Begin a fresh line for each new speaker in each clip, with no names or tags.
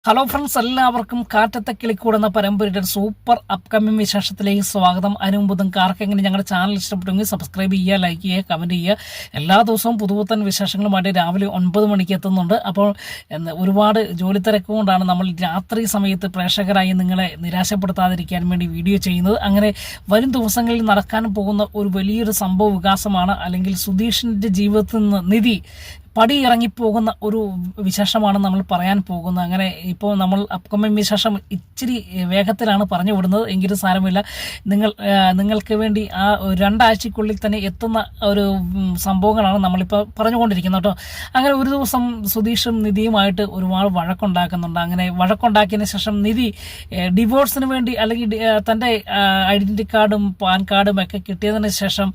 Hello friends, എല്ലാവർക്കും കാറ്റത്തെ കിളിക്കൂടുന്ന പരമ്പരയുടെ super upcoming വിശേഷത്തിലേക്ക് സ്വാഗതം. അതിനു മുമ്പ് നിങ്ങൾക്ക് ആർക്കെങ്കിലും ഞങ്ങളുടെ ചാനൽ ഇഷ്ടപ്പെട്ടെങ്കിൽ സബ്സ്ക്രൈബ് ചെയ്യുക, ലൈക്ക് ചെയ്യുക, കമൻറ്റ് ചെയ്യുക. എല്ലാ ദിവസവും പുതുപുത്തൻ വിശേഷങ്ങളുമായിട്ട് രാവിലെ 9 മണിക്ക് എത്തുന്നുണ്ട്. അപ്പോൾ ഒരുപാട് ജോലി തിരക്കുകൊണ്ടാണ് നമ്മൾ രാത്രി സമയത്ത് പ്രേക്ഷകരായി നിങ്ങളെ നിരാശപ്പെടുത്താതിരിക്കാൻ വേണ്ടി വീഡിയോ ചെയ്യുന്നത്. അങ്ങനെ വരും ദിവസങ്ങളിൽ നടക്കാൻ പോകുന്ന ഒരു വലിയൊരു സംഭവ വികാസമാണ്, അല്ലെങ്കിൽ സുധീഷിൻ്റെ ജീവിതത്തിൽ നിന്ന് നിധി പടി ഇറങ്ങിപ്പോകുന്ന ഒരു വിശേഷമാണ് നമ്മൾ പറയാൻ പോകുന്നത്. അങ്ങനെ ഇപ്പോൾ നമ്മൾ അപ്കമിങ് വിശേഷം ഇച്ചിരി വേഗത്തിലാണ് പറഞ്ഞു വിടുന്നത്, എങ്കിലും സാരമില്ല. നിങ്ങൾക്ക് വേണ്ടി ആ 2 ആഴ്ചക്കുള്ളിൽ തന്നെ എത്തുന്ന ഒരു സംഭവങ്ങളാണ് നമ്മളിപ്പോൾ പറഞ്ഞുകൊണ്ടിരിക്കുന്നത് കേട്ടോ. അങ്ങനെ ഒരു ദിവസം സുധീഷും നിധിയുമായിട്ട് ഒരുപാട് വഴക്കുണ്ടാക്കുന്നുണ്ട്. അങ്ങനെ വഴക്കുണ്ടാക്കിയതിന് ശേഷം നിധി ഡിവോഴ്സിന് വേണ്ടി, അല്ലെങ്കിൽ തൻ്റെ ഐഡൻറ്റി കാർഡും പാൻ കാർഡും ഒക്കെ കിട്ടിയതിന് ശേഷം,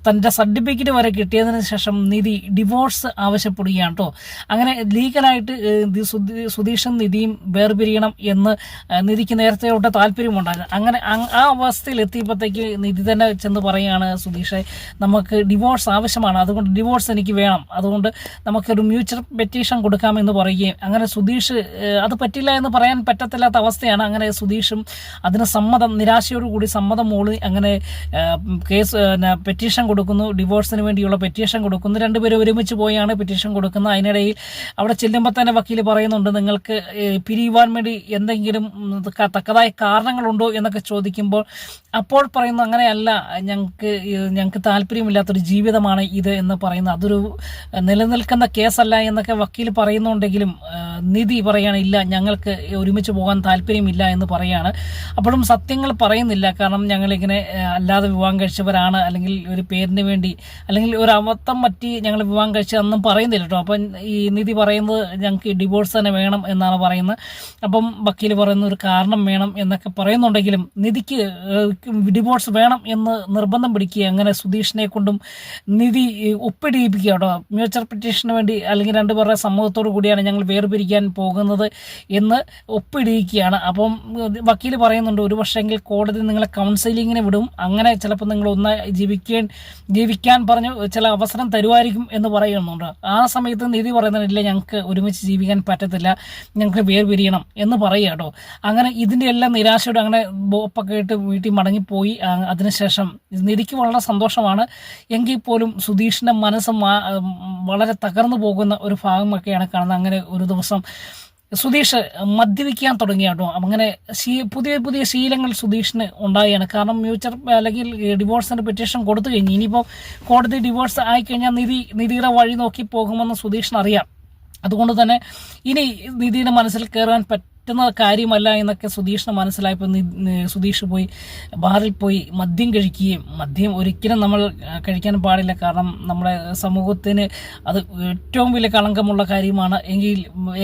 തൻ്റെ സർട്ടിഫിക്കറ്റ് വരെ കിട്ടിയതിന് ശേഷം നിധി ഡിവോഴ്സ് ആവശ്യപ്പെടുകയാണ് കേട്ടോ. അങ്ങനെ ലീഗലായിട്ട് സുധീഷും നിധിയും വേർപിരിയണം എന്ന് നിധിക്ക് നേരത്തെ തൊട്ട് താല്പര്യമുണ്ടായിരുന്നു. അങ്ങനെ ആ അവസ്ഥയിൽ എത്തിയപ്പോഴത്തേക്ക് നിധി തന്നെ ചെന്ന് പറയുകയാണ്, സുധീഷെ, നമുക്ക് ഡിവോഴ്സ് ആവശ്യമാണ്, അതുകൊണ്ട് ഡിവോഴ്സ് എനിക്ക് വേണം, അതുകൊണ്ട് നമുക്കൊരു മ്യൂച്വൽ പെറ്റീഷൻ കൊടുക്കാമെന്ന് പറയുകയും, അങ്ങനെ സുധീഷ് അത് പറ്റില്ല എന്ന് പറയാൻ പറ്റത്തില്ലാത്ത അവസ്ഥയാണ്. അങ്ങനെ സുധീഷും അതിന് നിരാശയോടുകൂടി സമ്മതം മൂളി അങ്ങനെ പെറ്റീഷൻ കൊടുക്കുന്നു, ഡിവോഴ്സിന് വേണ്ടിയുള്ള പെറ്റീഷൻ കൊടുക്കുന്നു. രണ്ടുപേരും ഒരുമിച്ച് പോയാണ് പെറ്റീഷൻ കൊടുക്കുന്ന. അതിനിടയിൽ അവിടെ ചെല്ലുമ്പോൾ തന്നെ വക്കീൽ പറയുന്നുണ്ട്, നിങ്ങൾക്ക് പിരിയുവാൻ വേണ്ടി എന്തെങ്കിലും തക്കതായ കാരണങ്ങളുണ്ടോ എന്നൊക്കെ ചോദിക്കുമ്പോൾ അപ്പോൾ പറയുന്നു, അങ്ങനെയല്ല, ഞങ്ങൾക്ക് താല്പര്യമില്ലാത്തൊരു ജീവിതമാണ് ഇത് എന്ന് പറയുന്നത്, അതൊരു നിലനിൽക്കുന്ന കേസല്ല എന്നൊക്കെ വക്കീൽ പറയുന്നുണ്ടെങ്കിലും നിധി പറയാണ്, ഇല്ല, ഞങ്ങൾക്ക് ഒരുമിച്ച് പോകാൻ താല്പര്യമില്ല എന്ന് പറയാണ്. അപ്പോഴും സത്യങ്ങൾ പറയുന്നില്ല, കാരണം ഞങ്ങളിങ്ങനെ അല്ലാതെ വിവാഹം കഴിച്ചവരാണ്, അല്ലെങ്കിൽ ഒരു പേരിന് വേണ്ടി, അല്ലെങ്കിൽ ഒരു അബദ്ധം പറ്റി ഞങ്ങൾ വിവാഹം കഴിച്ചതെന്നും പറയുന്നില്ല കേട്ടോ. അപ്പം ഈ നിധി പറയുന്നത് ഞങ്ങൾക്ക് ഡിവോഴ്സ് തന്നെ വേണം എന്നാണ് പറയുന്നത്. അപ്പം വക്കീൽ പറയുന്ന ഒരു കാരണം വേണം എന്നൊക്കെ പറയുന്നുണ്ടെങ്കിലും നിധിക്ക് ഡിവോഴ്സ് വേണം എന്ന് നിർബന്ധം പിടിക്കുക. അങ്ങനെ സുധീഷിനെ കൊണ്ടും നിധി ഒപ്പിടിയിപ്പിക്കുക കേട്ടോ. മ്യൂച്വൽ പെറ്റീഷന് വേണ്ടി, അല്ലെങ്കിൽ രണ്ടുപേരുടെ സമ്മതത്തോടു കൂടിയാണ് ഞങ്ങൾ വേർപിരിക്കാൻ പോകുന്നത് എന്ന് ഒപ്പിടിയിക്കുകയാണ്. അപ്പം വക്കീൽ പറയുന്നുണ്ട്, ഒരു പക്ഷേങ്കിൽ കോടതി നിങ്ങളെ കൗൺസിലിങ്ങിന് വിടും, അങ്ങനെ ചിലപ്പോൾ നിങ്ങൾ ഒന്ന് ജീവിക്കാൻ പറഞ്ഞു ചില അവസരം തരുമായിരിക്കും എന്ന് പറയുന്നുണ്ട്. ആ സമയത്ത് നിധി പറയുന്നില്ല, ഞങ്ങൾക്ക് ഒരുമിച്ച് ജീവിക്കാൻ പറ്റത്തില്ല, ഞങ്ങൾക്ക് വേർപിരിയണം എന്ന് പറയുക കേട്ടോ. അങ്ങനെ ഇതിൻ്റെ എല്ലാം നിരാശയോടെ അങ്ങനെ ബോപ്പൊക്കെ ഇട്ട് വീട്ടിൽ മടങ്ങിപ്പോയി. അതിനുശേഷം നിധിക്ക് വളരെ സന്തോഷമാണ്, എങ്കിൽ പോലും സുധീഷിൻ്റെ മനസ്സ് വളരെ തകർന്നു പോകുന്ന ഒരു ഭാഗമൊക്കെയാണ് കാണുന്നത്. അങ്ങനെ ഒരു ദിവസം സുധീഷ് മദ്യപിക്കാൻ തുടങ്ങി കേട്ടോ. അങ്ങനെ പുതിയ പുതിയ ശീലങ്ങൾ സുധീഷിന് ഉണ്ടാവുകയാണ്. കാരണം മ്യൂച്വൽ അല്ലെങ്കിൽ ഡിവോഴ്സിൻ്റെ പെറ്റീഷൻ കൊടുത്തു കഴിഞ്ഞു, ഇനിയിപ്പോൾ കോടതി ഡിവോഴ്സ് ആയിക്കഴിഞ്ഞാൽ നിധിയുടെ വഴി നോക്കി പോകുമെന്ന് സുധീഷിന് അറിയാം. അതുകൊണ്ട് തന്നെ ഇനി നിധിയുടെ മനസ്സിൽ കയറാൻ പറ്റുന്ന കാര്യമല്ല എന്നൊക്കെ സുധീഷിന് മനസ്സിലായപ്പോൾ സുധീഷ് പോയി ബാറിൽ പോയി മദ്യം കഴിക്കുകയും, മദ്യം ഒരിക്കലും നമ്മൾ കഴിക്കാൻ പാടില്ല, കാരണം നമ്മുടെ സമൂഹത്തിന് അത് ഏറ്റവും വലിയ കളങ്കമുള്ള കാര്യമാണ്.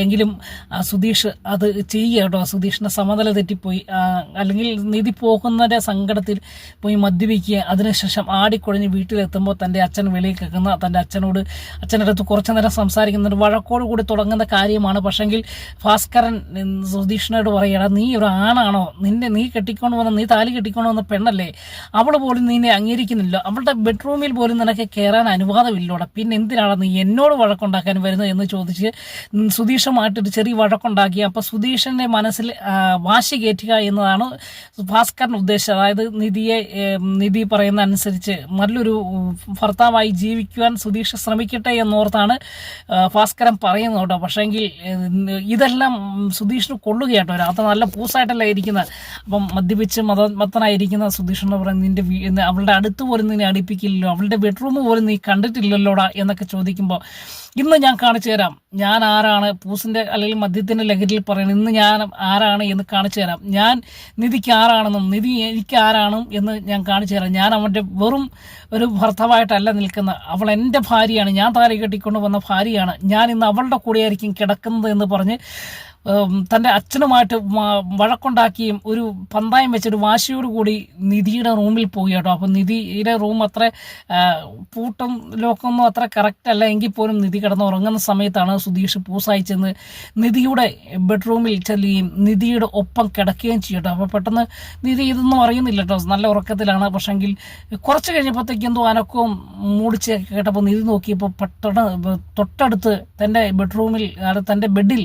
എങ്കിലും സുധീഷ് അത് ചെയ്യുക കേട്ടോ. സുധീഷിൻ്റെ സമനില തെറ്റിപ്പോയി, അല്ലെങ്കിൽ നിധി പോകുന്നതിൻ്റെ സങ്കടത്തിൽ പോയി മദ്യപിക്കുക. അതിനുശേഷം ആടിക്കുഴഞ്ഞ് വീട്ടിലെത്തുമ്പോൾ തൻ്റെ അച്ഛൻ വെളിയിൽ കേൾക്കുന്ന, തൻ്റെ അച്ഛൻ്റെ അടുത്ത് കുറച്ചു നേരം സംസാരിക്കുന്ന വഴക്കോട് കൂടി തുടങ്ങുന്ന കാര്യമാണ്. പക്ഷെങ്കിൽ ഭാസ്കരൻ സുധീഷിനോട് പറയണം, നീ ഒരു ആണാണോ, നീ കെട്ടിക്കൊണ്ട് വന്ന, നീ താലി കെട്ടിക്കൊണ്ട് വന്ന പെണ്ണല്ലേ, അവൾ പോലും നിന്നെ അംഗീകരിക്കുന്നില്ല, അവളുടെ ബെഡ്റൂമിൽ പോലും നിനക്ക് കയറാൻ അനുവാദമില്ലോടെ, പിന്നെ എന്തിനാണ് നീ എന്നോട് വഴക്കുണ്ടാക്കാൻ വരുന്നത് എന്ന് ചോദിച്ച് സുധീഷുമായിട്ടൊരു ചെറിയ വഴക്കുണ്ടാക്കി. അപ്പോൾ സുധീഷിൻ്റെ മനസ്സിൽ വാശി കയറ്റുക എന്നതാണ് ഭാസ്കരൻ ഉദ്ദേശിച്ചത്. അതായത് നിധി പറയുന്ന അനുസരിച്ച് നല്ലൊരു ഭർത്താവായി ജീവിക്കുവാൻ സുധീഷ് ശ്രമിക്കട്ടെ എന്നോർത്താണ് ഭാസ്കരൻ പറയുന്നത് കേട്ടോ. പക്ഷേങ്കിൽ ഇതെല്ലാം സുധീഷിന് കൊള്ളുകയാട്ടോ. രാത്രി നല്ല പൂസായിട്ടല്ല ഇരിക്കുന്നത്. അപ്പം മദ്യപിച്ച് മത്തനായിരിക്കുന്ന സുധീഷിനോട് പറയുന്നത്, അവളുടെ അടുത്ത് പോലും നിന്നെ അടുപ്പിക്കില്ലല്ലോ, അവളുടെ ബെഡ്റൂം പോലും നീ കണ്ടിട്ടില്ലല്ലോടാ എന്നൊക്കെ ചോദിക്കുമ്പോൾ, ഇന്ന് ഞാൻ കാണിച്ചു തരാം ഞാൻ ആരാണ്, പൂസിൻ്റെ അല്ലെങ്കിൽ മദ്യത്തിൻ്റെ ലഹരിയിൽ പറയുന്നത്, ഇന്ന് ഞാൻ ആരാണ് എന്ന് കാണിച്ചു തരാം, ഞാൻ നിധിക്ക് ആരാണെന്നും നിധി എനിക്ക് ആരാണെന്നും എന്ന് ഞാൻ കാണിച്ചു തരാം, ഞാൻ അവൻ്റെ വെറും ഒരു ഭർത്താവായിട്ടല്ല നിൽക്കുന്നത്, അവൾ എൻ്റെ ഭാര്യയാണ്, ഞാൻ താലി കെട്ടിക്കൊണ്ട് വന്ന ഭാര്യയാണ്, ഞാൻ ഇന്ന് അവളുടെ കൂടെയായിരിക്കും കിടക്കുന്നത് എന്ന് പറഞ്ഞ് തൻ്റെ അച്ഛനുമായിട്ട് വഴക്കുണ്ടാക്കിയും ഒരു പന്തായം വെച്ചൊരു വാശിയോടുകൂടി നിധിയുടെ റൂമിൽ പോയി കേട്ടോ. അപ്പം നിധിയുടെ റൂം അത്ര പൂട്ടും ലോക്കൊന്നും അത്ര കറക്റ്റ് അല്ല, എങ്കിൽ പോലും നിധി കിടന്നുറങ്ങുന്ന സമയത്താണ് സുധീഷ് പൂസായി ചെന്ന് നിധിയുടെ ബെഡ്റൂമിൽ ചെല്ലുകയും നിധിയുടെ ഒപ്പം കിടക്കുകയും ചെയ്യും കേട്ടോ. അപ്പോൾ പെട്ടെന്ന് നിധി ഇതൊന്നും അറിയുന്നില്ല കേട്ടോ, നല്ല ഉറക്കത്തിലാണ്. പക്ഷെങ്കിൽ കുറച്ച് കഴിഞ്ഞപ്പോഴത്തേക്ക് എന്തോ അനക്കവും മൂടിച്ച് കേട്ടപ്പോൾ നിധി നോക്കിയപ്പോൾ പെട്ടെന്ന് തൊട്ടടുത്ത് തൻ്റെ ബെഡ്റൂമിൽ, തൻ്റെ ബെഡിൽ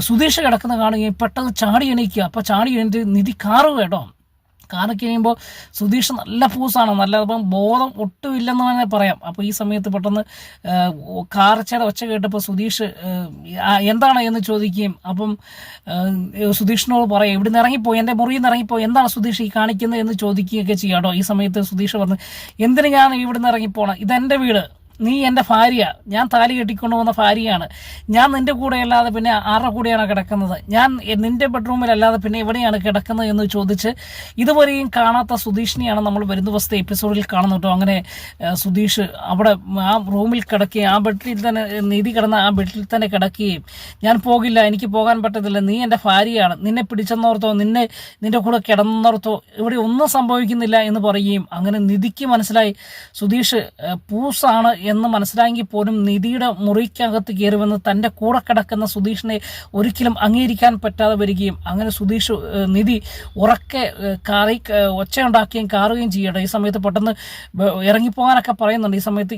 സുധീഷ് കിടക്കുന്ന കാണുകയും പെട്ടെന്ന് ചാടി എണീക്കുക. അപ്പോൾ ചാടി എണീറ്റ് നിധി കാറുക കേട്ടോ. കാറൊക്കെ കഴിയുമ്പോൾ സുധീഷ് നല്ല പൂസാണ്, നല്ല അപ്പം ബോധം ഒട്ടുമില്ലെന്ന് തന്നെ പറയാം. അപ്പോൾ ഈ സമയത്ത് പെട്ടെന്ന് കാറച്ചയുടെ ഒച്ച കേട്ടപ്പോൾ സുധീഷ് എന്താണ് എന്ന് ചോദിക്കുകയും അപ്പം സുധീഷിനോട് പറയാം ഇവിടുന്ന് ഇറങ്ങിപ്പോയി, എൻ്റെ മുറിയിൽ നിന്ന് ഇറങ്ങിപ്പോയി, എന്താണ് സുധീഷ് ഈ കാണിക്കുന്നത് എന്ന് ചോദിക്കുകയൊക്കെ ചെയ്യാം കേട്ടോ. ഈ സമയത്ത് സുധീഷ് പറഞ്ഞു എന്തിന് ഞാൻ ഇവിടുന്ന് ഇറങ്ങിപ്പോണം, ഇതെൻ്റെ വീട്, നീ എൻ്റെ ഭാര്യ, ഞാൻ താലി കെട്ടിക്കൊണ്ടു വന്ന ഭാര്യയാണ്, ഞാൻ നിൻ്റെ കൂടെ അല്ലാതെ പിന്നെ ആരുടെ കൂടെയാണ് കിടക്കുന്നത്, ഞാൻ നിൻ്റെ ബെഡ്റൂമിലല്ലാതെ പിന്നെ എവിടെയാണ് കിടക്കുന്നത് എന്ന് ചോദിച്ച് ഇതുവരെയും കാണാത്ത സുധീഷിനെയാണ് നമ്മൾ വരും ദിവസത്തെ എപ്പിസോഡിൽ കാണുന്നത് കേട്ടോ. അങ്ങനെ സുധീഷ് അവിടെ ആ റൂമിൽ കിടക്കുകയും ആ ബെഡിൽ തന്നെ നിധി കിടന്ന ആ ബെഡിൽ തന്നെ കിടക്കുകയും ഞാൻ പോകില്ല, എനിക്ക് പോകാൻ പറ്റത്തില്ല, നീ എൻ്റെ ഭാര്യയാണ്, നിന്നെ പിടിച്ചെന്നോർത്തോ നിൻ്റെ കൂടെ കിടന്നോർത്തോ ഇവിടെ ഒന്നും സംഭവിക്കുന്നില്ല എന്ന് പറയുകയും അങ്ങനെ നിധിക്ക് മനസ്സിലായി സുധീഷ് പൂസാണ് എന്ന് മനസ്സിലായെങ്കിൽ പോലും നിധിയുടെ മുറിക്കകത്ത് കയറുമെന്ന് തൻ്റെ കൂടെ കിടക്കുന്ന സുധീഷിനെ ഒരിക്കലും അംഗീകരിക്കാൻ പറ്റാതെ വരികയും അങ്ങനെ നിധി ഉറക്കെ ഒച്ചയുണ്ടാക്കുകയും കാറുകയും ചെയ്യട്ടെ. ഈ സമയത്ത് പെട്ടെന്ന് ഇറങ്ങിപ്പോകാനൊക്കെ പറയുന്നുണ്ട്. ഈ സമയത്ത്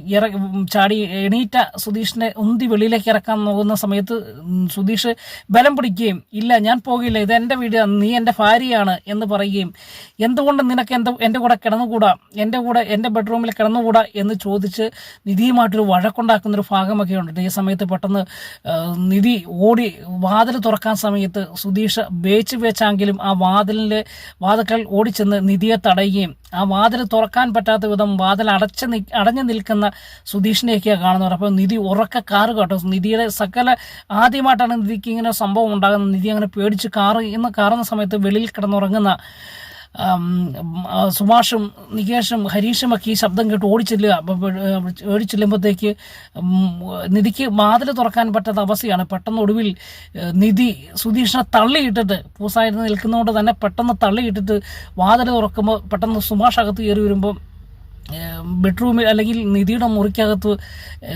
ചാടി എണീറ്റ സുധീഷിനെ ഉന്തി വെളിയിലേക്ക് ഇറക്കാൻ നോക്കുന്ന സമയത്ത് സുധീഷ് ബലം പിടിക്കുകയും ഇല്ല ഞാൻ പോകില്ല, ഇത് എൻ്റെ വീട്, നീ എൻ്റെ ഭാര്യയാണ് എന്ന് പറയുകയും എന്തുകൊണ്ട് നിനക്ക് എൻ്റെ കൂടെ കിടന്നുകൂടാ, എൻ്റെ ബെഡ്റൂമിൽ കിടന്നുകൂടാ എന്ന് ചോദിച്ച് നിധിയുമായിട്ടൊരു വഴക്കുണ്ടാക്കുന്നൊരു ഭാഗമൊക്കെ ഉണ്ട്. ഈ സമയത്ത് പെട്ടെന്ന് നിധി ഓടി വാതിൽ തുറക്കാൻ സമയത്ത് സുധീഷ് വേച്ചെങ്കിലും ആ വാതിൽക്കൽ ഓടിച്ചെന്ന് നിധിയെ തടയുകയും ആ വാതിൽ തുറക്കാൻ പറ്റാത്ത വിധം വാതിൽ അടഞ്ഞു നിൽക്കുന്ന സുധീഷിനെയൊക്കെയാണ് കാണുന്നത്. അപ്പോൾ നിധി ഉറക്കെ കാറ് കേട്ടോ. നിധിയുടെ ആദ്യമായിട്ടാണ് നിധിക്ക് ഇങ്ങനെ സംഭവം ഉണ്ടാകുന്നത്. നിധി അങ്ങനെ പേടിച്ച് കാറുന്ന സമയത്ത് വെളിയിൽ കിടന്നുറങ്ങുന്ന സുഭാഷും നികേഷും ഹരീഷും ഒക്കെ ഈ ശബ്ദം കേട്ട് ഓടിച്ചെല്ലുമ്പോഴത്തേക്ക് നിധിക്ക് വാതിൽ തുറക്കാൻ പറ്റാത്ത അവസ്ഥയാണ്. പെട്ടെന്ന് ഒടുവിൽ നിധി സുധീഷിനെ തള്ളിയിട്ടിട്ട് പൂസായിട്ട് നിൽക്കുന്നതുകൊണ്ട് തന്നെ പെട്ടെന്ന് തള്ളിയിട്ടിട്ട് വാതിൽ തുറക്കുമ്പോൾ പെട്ടെന്ന് സുഭാഷ് അകത്ത് കയറി വരുമ്പോൾ ബെഡ്റൂമിൽ അല്ലെങ്കിൽ നിധിയുടെ മുറിക്കകത്ത്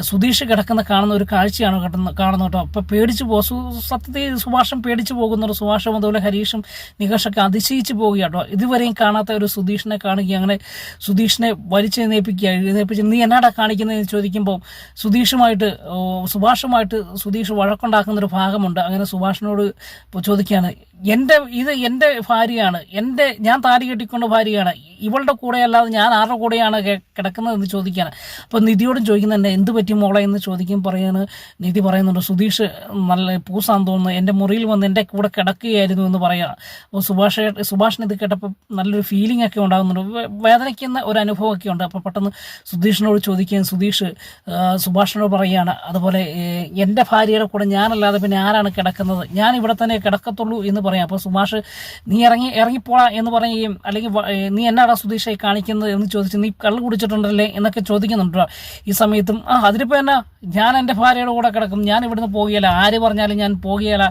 സുധീഷ് കാണുന്ന ഒരു കാഴ്ചയാണ് കാണുന്നത് കേട്ടോ. അപ്പോൾ സത്യത്തിൽ സുഭാഷും പേടിച്ചു പോകുന്നുണ്ട്. സുഭാഷും അതുപോലെ ഹരീഷും നികേഷൊക്കെ അതിശയിച്ച് പോവുക കേട്ടോ. ഇതുവരെയും കാണാത്ത ഒരു സുധീഷിനെ കാണുകയും അങ്ങനെ സുധീഷിനെ എഴുന്നേൽപ്പിച്ച് നീ എന്നാടാ കാണിക്കുന്നതെന്ന് ചോദിക്കുമ്പോൾ സുഭാഷുമായിട്ട് സുധീഷ് വഴക്കുണ്ടാക്കുന്നൊരു ഭാഗമുണ്ട്. അങ്ങനെ സുഭാഷിനോട് ചോദിക്കുകയാണ് ഇത് എൻ്റെ ഭാര്യയാണ്, ഞാൻ താലി കെട്ടിക്കൊണ്ട് ഭാര്യയാണ്, ഇവളുടെ കൂടെ അല്ലാതെ ഞാൻ ആരുടെ കൂടെയാണ് കിടക്കുന്നതെന്ന് ചോദിക്കുകയാണ്. അപ്പോൾ നിധിയോടും ചോദിക്കുന്നുണ്ട് എന്ത് പറ്റി മോളെ എന്ന് നിധി പറയുന്നുണ്ട് സുധീഷ് നല്ല പൂസാന്ന് തോന്നുന്നു, എൻ്റെ മുറിയിൽ വന്ന് എൻ്റെ കൂടെ കിടക്കുകയായിരുന്നു എന്ന് പറയുകയാണ്. അപ്പോൾ സുഭാഷിന് ഇത് കേട്ടപ്പോൾ നല്ലൊരു ഫീലിംഗ് ഒക്കെ ഉണ്ടാകുന്നുണ്ട്, വേദനിക്കുന്ന ഒരു അനുഭവമൊക്കെ ഉണ്ട്. അപ്പോൾ പെട്ടെന്ന് സുധീഷിനോട് ചോദിക്കുകയും സുഭാഷിനോട് പറയുകയാണ് അതുപോലെ എൻ്റെ ഭാര്യയുടെ കൂടെ ഞാനല്ലാതെ പിന്നെ ആരാണ് കിടക്കുന്നത്, ഞാൻ ഇവിടെ തന്നെ കിടക്കത്തുള്ളൂ എന്ന് പറയാം. അപ്പോൾ സുഭാഷ് നീ ഇറങ്ങിപ്പോളാ എന്ന് പറയുകയും അല്ലെങ്കിൽ നീ എന്നാടാ സുധീഷായി കാണിക്കുന്നത് എന്ന് ചോദിച്ച് നീ കള്ള് കുടിച്ചിട്ടുണ്ടല്ലേ എന്നൊക്കെ ചോദിക്കുന്നുണ്ടോ. ഈ സമയത്തും അതിനിപ്പോൾ എന്നാ ഞാൻ എൻ്റെ ഭാര്യയുടെ കൂടെ കിടക്കും, ഞാൻ ഇവിടുന്ന് പോകുകയില്ല, ആര് പറഞ്ഞാലും ഞാൻ പോകുകയില്ല,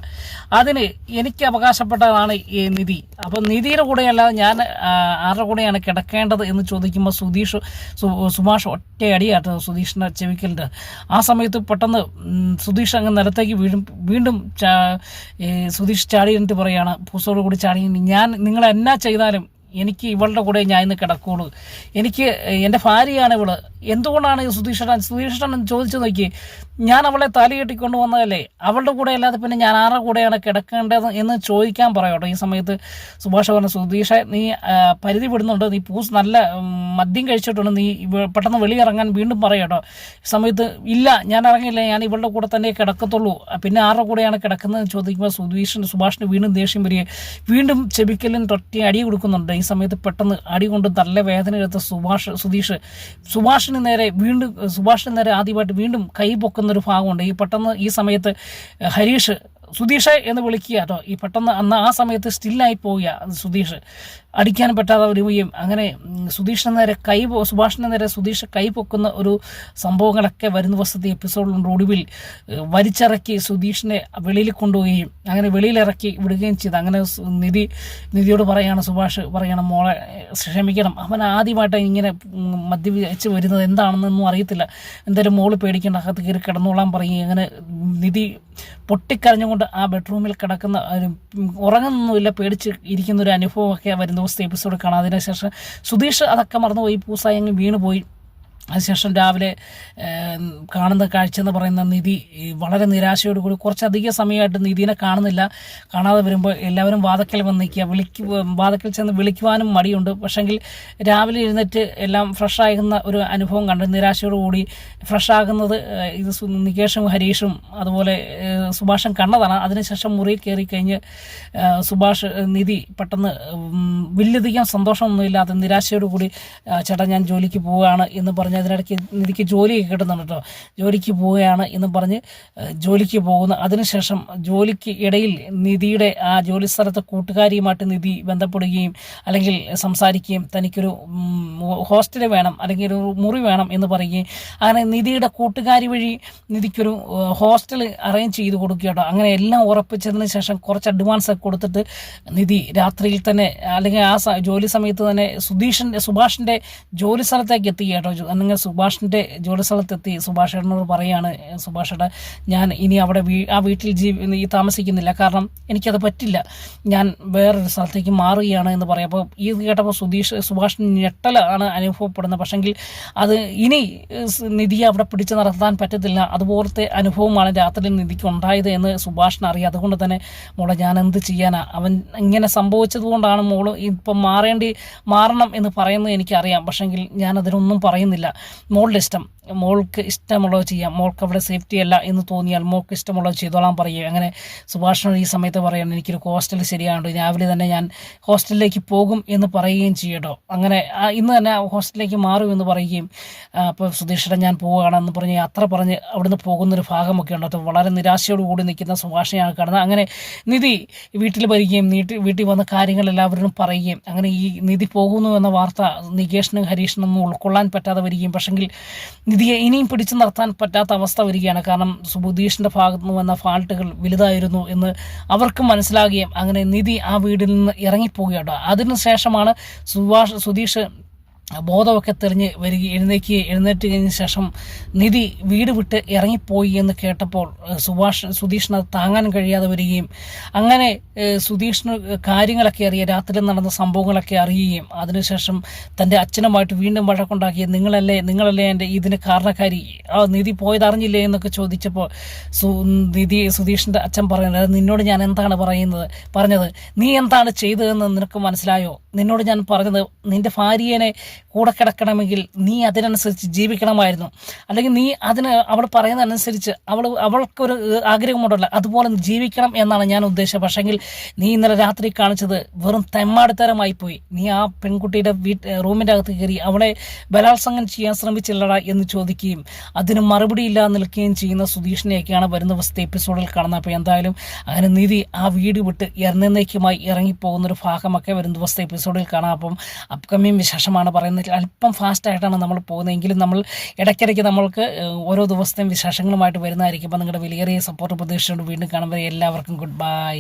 അതിന് എനിക്ക് അവകാശപ്പെട്ടതാണ് ഈ നിധി, അപ്പം നിധിയുടെ കൂടെയല്ലാതെ ഞാൻ ആരുടെ കൂടെയാണ് കിടക്കേണ്ടത് എന്ന് ചോദിക്കുമ്പോൾ സുഭാഷ് ഒറ്റയടിയാട്ടോ സുധീഷിൻ്റെ ചെവിക്കലിൻ്റെ. ആ സമയത്ത് പെട്ടെന്ന് സുധീഷ് അങ്ങ് നിലത്തേക്ക് വീണ്ടും സുധീഷ് ചാടി എന്നിട്ട് പറയുകയാണ് പൂസോട് കൂടി ചാടി നിങ്ങൾ എന്നാ ചെയ്താലും എനിക്ക് ഇവളുടെ കൂടെ ഞാൻ ഇന്ന് കിടക്കുള്ളൂ, എനിക്ക് എൻ്റെ ഭാര്യയാണ് ഇവള്, എന്തുകൊണ്ടാണ് സുധീഷേട്ടൻ ചോദിച്ചു നോക്കി, ഞാൻ അവളെ താലി കെട്ടിക്കൊണ്ട് വന്നതല്ലേ, അവളുടെ കൂടെ അല്ലാതെ പിന്നെ ഞാൻ ആരുടെ കൂടെയാണ് കിടക്കേണ്ടത് എന്ന് ചോദിക്കാൻ പറയാട്ടോ. ഈ സമയത്ത് സുഭാഷ് പറഞ്ഞു സുധീഷ നീ പരിധി വിടുന്നുണ്ട്, നീ നല്ല മദ്യം കഴിച്ചിട്ടുണ്ട്, നീ പെട്ടെന്ന് വെളിയിറങ്ങാൻ വീണ്ടും പറയാട്ടോ. ഈ സമയത്ത് ഇല്ല ഞാൻ ഇറങ്ങില്ല, ഞാൻ ഇവളുടെ കൂടെ തന്നെ കിടക്കത്തുള്ളൂ, പിന്നെ ആരുടെ കൂടെയാണ് കിടക്കുന്നത് ചോദിക്കുമ്പോൾ സുഭാഷിന് വീണ്ടും ദേഷ്യം വരികയും വീണ്ടും ചെവിക്കലിന് തൊട്ടി അടി കൊടുക്കുന്നുണ്ട്. ഈ സമയത്ത് പെട്ടെന്ന് അടി കൊണ്ട് നല്ല വേദന എടുത്ത സുഭാഷിന് നേരെ ആദ്യമായിട്ട് വീണ്ടും കൈ പൊക്കുന്നൊരു ഭാഗമുണ്ട്. ഈ സമയത്ത് ഹരീഷ് സുധീഷ് എന്ന് വിളിക്കുക കേട്ടോ. ഈ പെട്ടെന്ന് ആ സമയത്ത് സ്റ്റില്ലായി പോവുക സുധീഷ്, അടിക്കാൻ പറ്റാതെ വരികയും അങ്ങനെ സുഭാഷിന് നേരെ സുധീഷ് കൈ പൊക്കുന്ന ഒരു സംഭവങ്ങളൊക്കെ വരുന്ന ദിവസത്തെ എപ്പിസോഡിലുണ്ട്. ഒടുവിൽ വലിച്ചിറക്കി സുധീഷിനെ വെളിയിൽ കൊണ്ടുപോവുകയും അങ്ങനെ വെളിയിലിറക്കി വിടുകയും ചെയ്തു. അങ്ങനെ നിധിയോട് സുഭാഷ് പറയണം മോളെ ക്ഷമിക്കണം, അവൻ ആദ്യമായിട്ട് ഇങ്ങനെ മദ്യപിച്ച് വരുന്നത് എന്താണെന്നൊന്നും അറിയത്തില്ല, എന്തായാലും മോള് പേടിക്കേണ്ട, അകത്ത് കയറി കിടന്നോളാൻ പറയുകയും അങ്ങനെ നിധി പൊട്ടിക്കരഞ്ഞുകൊണ്ട് ആ ബെഡ്റൂമിൽ കിടക്കുന്ന ഉറങ്ങുന്നൊന്നുമില്ല, പേടിച്ച് ഇരിക്കുന്ന ഒരു അനുഭവമൊക്കെ വരുന്ന ദിവസത്തെ എപ്പിസോഡ് കാണാം. അതിനുശേഷം സുധീഷ് അതൊക്കെ മറന്നുപോയി, പൂസായി അങ്ങ് വീണുപോയി. അതിനുശേഷം രാവിലെ കാണുന്ന കാഴ്ച എന്ന് പറയുന്ന നിധി വളരെ നിരാശയോടുകൂടി കുറച്ചധികം സമയമായിട്ട് നിധിനെ കാണുന്നില്ല. കാണാതെ വരുമ്പോൾ എല്ലാവരും വാതിക്കൽ വന്ന് നിൽക്കുക, വാതിക്കൽ ചെന്ന് വിളിക്കുവാനും മടിയുണ്ട്. പക്ഷെങ്കിൽ രാവിലെ എഴുന്നേറ്റ് എല്ലാം ഫ്രഷാകുന്ന ഒരു അനുഭവം കണ്ട് നിരാശയോടുകൂടി ഫ്രഷാകുന്നത് ഇത് നികേഷും ഹരീഷും അതുപോലെ സുഭാഷും കണ്ടതാണ്. അതിനുശേഷം മുറിയിൽ കയറി കഴിഞ്ഞ് നിധി പെട്ടെന്ന് വലിയധികം സന്തോഷമൊന്നുമില്ലാതെ നിരാശയോടുകൂടി ചേട്ടാ ഞാൻ ജോലിക്ക് പോവുകയാണ് എന്ന് പറഞ്ഞ് അതിനിടയ്ക്ക് നിധിക്ക് ജോലിയൊക്കെ കിട്ടുന്നുണ്ട് കേട്ടോ. ജോലിക്ക് പോവുകയാണ് എന്ന് പറഞ്ഞ് ജോലിക്ക് പോകുന്നു. അതിനുശേഷം ജോലിക്ക് ഇടയിൽ നിധിയുടെ ആ ജോലി സ്ഥലത്തെ കൂട്ടുകാരിയുമായിട്ട് നിധി ബന്ധപ്പെടുകയും അല്ലെങ്കിൽ സംസാരിക്കുകയും തനിക്കൊരു ഹോസ്റ്റൽ വേണം അല്ലെങ്കിൽ ഒരു മുറി വേണം എന്ന് പറയുകയും അങ്ങനെ നിധിയുടെ കൂട്ടുകാരി വഴി നിധിക്കൊരു ഹോസ്റ്റൽ അറേഞ്ച് ചെയ്ത് കൊടുക്കുക കേട്ടോ. അങ്ങനെ എല്ലാം ഉറപ്പിച്ചതിന് ശേഷം കുറച്ച് അഡ്വാൻസ് ഒക്കെ കൊടുത്തിട്ട് നിധി രാത്രിയിൽ തന്നെ അല്ലെങ്കിൽ ആ ജോലി സമയത്ത് തന്നെ സുഭാഷിൻ്റെ ജോലി സ്ഥലത്തേക്ക് എത്തി കേട്ടോ. അല്ലെങ്കിൽ സുഭാഷിൻ്റെ ജോലി സ്ഥലത്തെത്തി സുഭാഷേട്ടനോട് പറയുകയാണ്, സുഭാഷേട്ട ഞാൻ ഇനി അവിടെ ആ വീട്ടിൽ താമസിക്കുന്നില്ല, കാരണം എനിക്കത് പറ്റില്ല, ഞാൻ വേറൊരു സ്ഥലത്തേക്ക് മാറുകയാണ് എന്ന് പറയാം. അപ്പോൾ ഇത് കേട്ടപ്പോൾ സുഭാഷിന് ഞെട്ടലാണ് അനുഭവപ്പെടുന്നത്. പക്ഷെങ്കിൽ അത് ഇനി നിധിയെ അവിടെ പിടിച്ചു നടത്താൻ പറ്റത്തില്ല, അതുപോലത്തെ അനുഭവമാണ് രാത്രി നിധിക്ക് ഉണ്ടായത് എന്ന് സുഭാഷിന് അറിയാം. അതുകൊണ്ട് തന്നെ മോളെ ഞാൻ എന്ത് ചെയ്യാനാ, അവൻ ഇങ്ങനെ സംഭവിച്ചത് കൊണ്ടാണ് മോള് ഇപ്പം മാറണം എന്ന് പറയുന്നത് എനിക്കറിയാം. പക്ഷെങ്കിൽ ഞാനതിനൊന്നും പറയുന്നില്ല. മോളുടെ ഇഷ്ടം, മോൾക്ക് ഇഷ്ടമുള്ളത് ചെയ്യാം, മോൾക്ക് അവിടെ സേഫ്റ്റി അല്ല എന്ന് തോന്നിയാൽ മോൾക്ക് ഇഷ്ടമുള്ളത് ചെയ്തോളാൻ പറയുക. അങ്ങനെ സുഭാഷിനോട് ഈ സമയത്ത് പറയാൻ എനിക്കൊരു ഹോസ്റ്റൽ ശരിയാണ്ട് രാവിലെ തന്നെ ഞാൻ ഹോസ്റ്റലിലേക്ക് പോകും എന്ന് പറയുകയും ചെയ്യട്ടോ. അങ്ങനെ ഇന്ന് തന്നെ ഹോസ്റ്റലിലേക്ക് മാറും എന്ന് പറയുകയും അപ്പോൾ സുധീഷേട്ടൻ ഞാൻ പോവുകയാണെന്ന് പറഞ്ഞ് യാത്ര പറഞ്ഞ് അവിടുന്ന് പോകുന്നൊരു ഭാഗമൊക്കെ ഉണ്ട്. അപ്പോൾ വളരെ നിരാശയോടുകൂടി നിൽക്കുന്ന സുഭാഷിനെയാണ് കാണുന്നത്. അങ്ങനെ നിധി വീട്ടിൽ വരികയും വീട്ടിൽ വന്ന കാര്യങ്ങൾ എല്ലാവരും പറയുകയും അങ്ങനെ ഈ നിധി പോകുന്നു എന്ന വാർത്ത നികേഷിനും ഹരീഷിനൊന്നും ഉൾക്കൊള്ളാൻ പറ്റാതെ വരികയും പക്ഷെങ്കിൽ നിധിയെ ഇനിയും പിടിച്ചു നിർത്താൻ പറ്റാത്ത അവസ്ഥ വരികയാണ്. കാരണം സുധീഷിൻ്റെ ഭാഗത്തു നിന്ന് വന്ന ഫാൾട്ടുകൾ വലുതായിരുന്നു എന്ന് അവർക്കും മനസ്സിലാകുകയും അങ്ങനെ നിധി ആ വീട്ടിൽ നിന്ന് ഇറങ്ങിപ്പോവുകയാണ്. അതിനുശേഷമാണ് സുധീഷ് ബോധമൊക്കെ തെളിഞ്ഞ് എഴുന്നേറ്റ് കഴിഞ്ഞ ശേഷം നിധി വീട് വിട്ട് ഇറങ്ങിപ്പോയി എന്ന് കേട്ടപ്പോൾ സുധീഷിന് അത് താങ്ങാൻ കഴിയാതെ വരികയും അങ്ങനെ സുധീഷിന് കാര്യങ്ങളൊക്കെ അറിയുക, രാത്രി നടന്ന സംഭവങ്ങളൊക്കെ അറിയുകയും അതിനുശേഷം തൻ്റെ അച്ഛനുമായിട്ട് വീണ്ടും വഴക്കുണ്ടാക്കി നിങ്ങളല്ലേ എൻ്റെ ഇതിന് കാരണക്കാരി, നിധി പോയതറിഞ്ഞില്ലേ എന്നൊക്കെ ചോദിച്ചപ്പോൾ സുധീഷിൻ്റെ അച്ഛൻ പറയുന്നത് നിന്നോട് ഞാൻ എന്താണ് പറഞ്ഞത്, നീ എന്താണ് ചെയ്തതെന്ന് നിനക്ക് മനസ്സിലായോ, നിന്നോട് ഞാൻ പറഞ്ഞത് നിൻ്റെ ഭാര്യനെ കൂടെ കിടക്കണമെങ്കിൽ നീ അതിനനുസരിച്ച് ജീവിക്കണമായിരുന്നു, അല്ലെങ്കിൽ നീ അവൾ പറയുന്നതനുസരിച്ച് അവൾക്കൊരു ആഗ്രഹമുണ്ടല്ലോ അതുപോലെ ജീവിക്കണം എന്നാണ് ഞാൻ ഉദ്ദേശിച്ചത്. പക്ഷെങ്കിൽ നീ ഇന്നലെ രാത്രി കാണിച്ചത് വെറും തെമ്മാടിത്തരമായി പോയി. നീ ആ പെൺകുട്ടിയുടെ റൂമിൻ്റെ അകത്ത് കയറി അവളെ ബലാത്സംഗം ചെയ്യാൻ ശ്രമിച്ചില്ലടാ എന്ന് ചോദിക്കുകയും അതിന് മറുപടിയില്ലാതെ നിൽക്കുകയും ചെയ്യുന്ന സുധീഷിനെയൊക്കെയാണ് വരുന്ന ദിവസത്തെ എപ്പിസോഡിൽ കാണുന്നത്. അപ്പോൾ എന്തായാലും അങ്ങനെ നിധി ആ വീട് വിട്ട് എന്നേക്കുമായി ഇറങ്ങിപ്പോകുന്നൊരു ഭാഗമൊക്കെ വരുന്ന ദിവസത്തെ എപ്പിസോഡിൽ കാണാം. അപ്പം അപ്കമ്മിങ് വിശേഷമാണ് പറയുന്നത്. അല്പം ഫാസ്റ്റായിട്ടാണ് നമ്മൾ പോകുന്നതെങ്കിലും നമ്മൾ ഇടയ്ക്കിടയ്ക്ക് നമ്മൾക്ക് ഓരോ ദിവസത്തെയും വിശേഷങ്ങളുമായിട്ട് വരുന്നതായിരിക്കും. അപ്പോൾ നിങ്ങളുടെ വിലയേറിയ സപ്പോർട്ട് പ്രതീക്ഷിച്ചുകൊണ്ട് വീണ്ടും കാണുമ്പോൾ എല്ലാവർക്കും ഗുഡ് ബൈ.